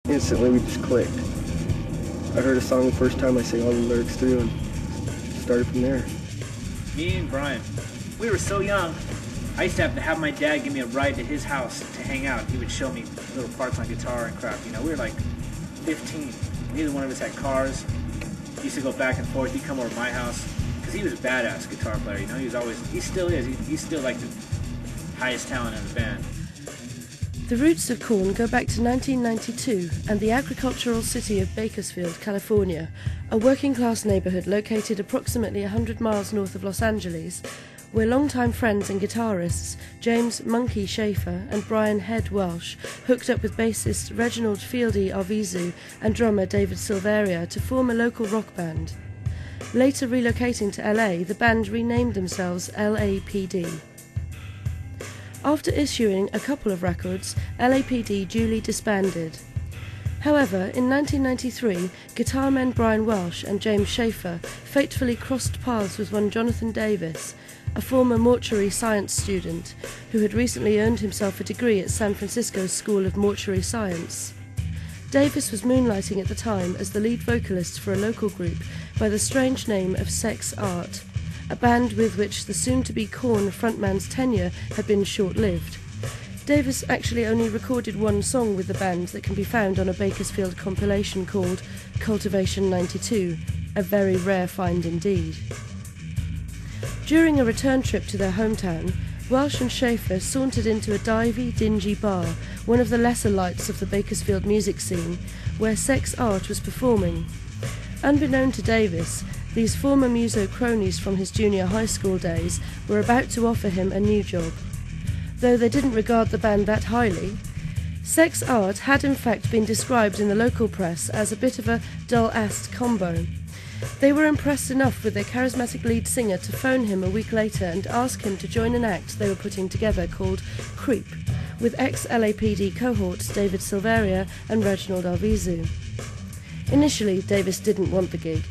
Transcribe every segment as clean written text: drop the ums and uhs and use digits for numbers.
Instantly, we just clicked. I heard a song the first time, I sang all the lyrics through and started from there. Me and Brian, we were so young. I used to have my dad give me a ride to his house to hang out. He would show me little parts on guitar and crap. You know, we were like 15. Neither one of us had cars. He used to go back and forth. He'd come over to my house because he was a badass guitar player. You know, he still is. He's still like the highest talent in the band. The roots of Korn go back to 1992 and the agricultural city of Bakersfield, California, a working-class neighborhood located approximately 100 miles north of Los Angeles, where longtime friends and guitarists James "Monkey" Schaefer and Brian "Head" Welsh hooked up with bassist Reginald "Fieldy" Arvizu and drummer David Silveria to form a local rock band. Later relocating to LA, the band renamed themselves L.A.P.D. After issuing a couple of records, L.A.P.D. duly disbanded. However, in 1993, guitar men Brian Welsh and James Schaefer fatefully crossed paths with one Jonathan Davis, a former mortuary science student who had recently earned himself a degree at San Francisco's School of Mortuary Science. Davis was moonlighting at the time as the lead vocalist for a local group by the strange name of Sex Art, a band with which the soon-to-be Korn frontman's tenure had been short-lived. Davis actually only recorded one song with the band that can be found on a Bakersfield compilation called Cultivation 92, a very rare find indeed. During a return trip to their hometown, Welsh and Schaefer sauntered into a divey, dingy bar, one of the lesser lights of the Bakersfield music scene, where Sex Art was performing. Unbeknown to Davis, these former muso cronies from his junior high school days were about to offer him a new job. Though they didn't regard the band that highly, Sex Art had in fact been described in the local press as a bit of a dull-assed combo. They were impressed enough with their charismatic lead singer to phone him a week later and ask him to join an act they were putting together called Creep, with ex-LAPD cohorts David Silveria and Reginald Arvizu. Initially, Davis didn't want the gig.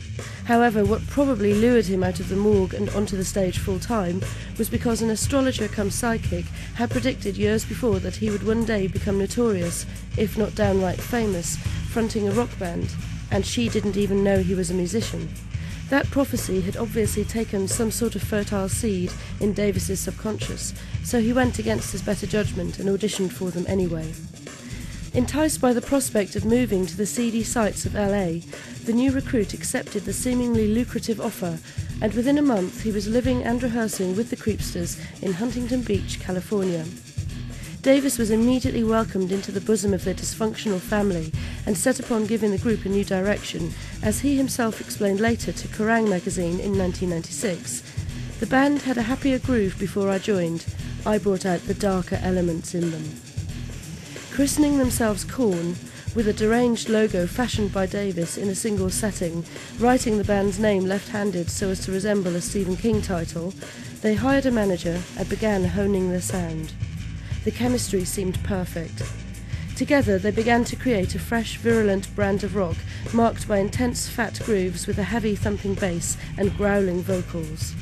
However, what probably lured him out of the morgue and onto the stage full-time was because an astrologer-cum-psychic had predicted years before that he would one day become notorious, if not downright famous, fronting a rock band, and she didn't even know he was a musician. That prophecy had obviously taken some sort of fertile seed in Davis's subconscious, so he went against his better judgment and auditioned for them anyway. Enticed by the prospect of moving to the seedy sights of LA, the new recruit accepted the seemingly lucrative offer, and within a month he was living and rehearsing with the Creepsters in Huntington Beach, California. Davis was immediately welcomed into the bosom of their dysfunctional family and set upon giving the group a new direction, as he himself explained later to Kerrang! Magazine in 1996. The band had a happier groove before I joined. I brought out the darker elements in them. Christening themselves Korn, with a deranged logo fashioned by Davis in a single setting, writing the band's name left-handed so as to resemble a Stephen King title, they hired a manager and began honing their sound. The chemistry seemed perfect. Together they began to create a fresh, virulent brand of rock marked by intense fat grooves with a heavy thumping bass and growling vocals.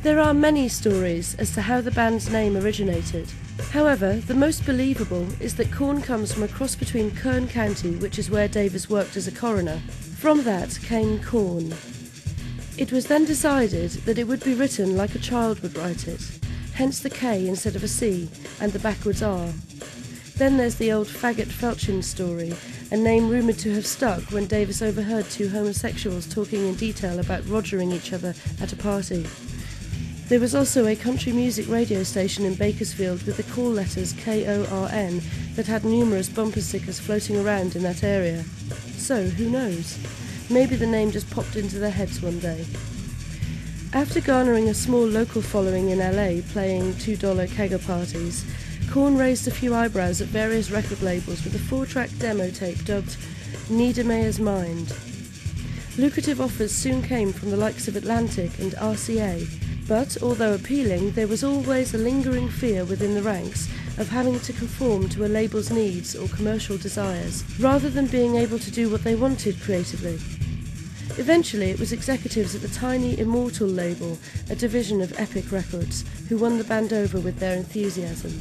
There are many stories as to how the band's name originated. However, the most believable is that Korn comes from a cross between Kern County, which is where Davis worked as a coroner. From that came Korn. It was then decided that it would be written like a child would write it, hence the K instead of a C, and the backwards R. Then there's the old faggot Felchin story, a name rumoured to have stuck when Davis overheard two homosexuals talking in detail about rogering each other at a party. There was also a country music radio station in Bakersfield with the call letters KORN that had numerous bumper stickers floating around in that area. So, who knows? Maybe the name just popped into their heads one day. After garnering a small local following in LA playing $2 kegger parties, Korn raised a few eyebrows at various record labels with a 4-track demo tape dubbed Niedermeyer's Mind. Lucrative offers soon came from the likes of Atlantic and RCA, but, although appealing, there was always a lingering fear within the ranks of having to conform to a label's needs or commercial desires, rather than being able to do what they wanted creatively. Eventually, it was executives at the tiny Immortal label, a division of Epic Records, who won the band over with their enthusiasm.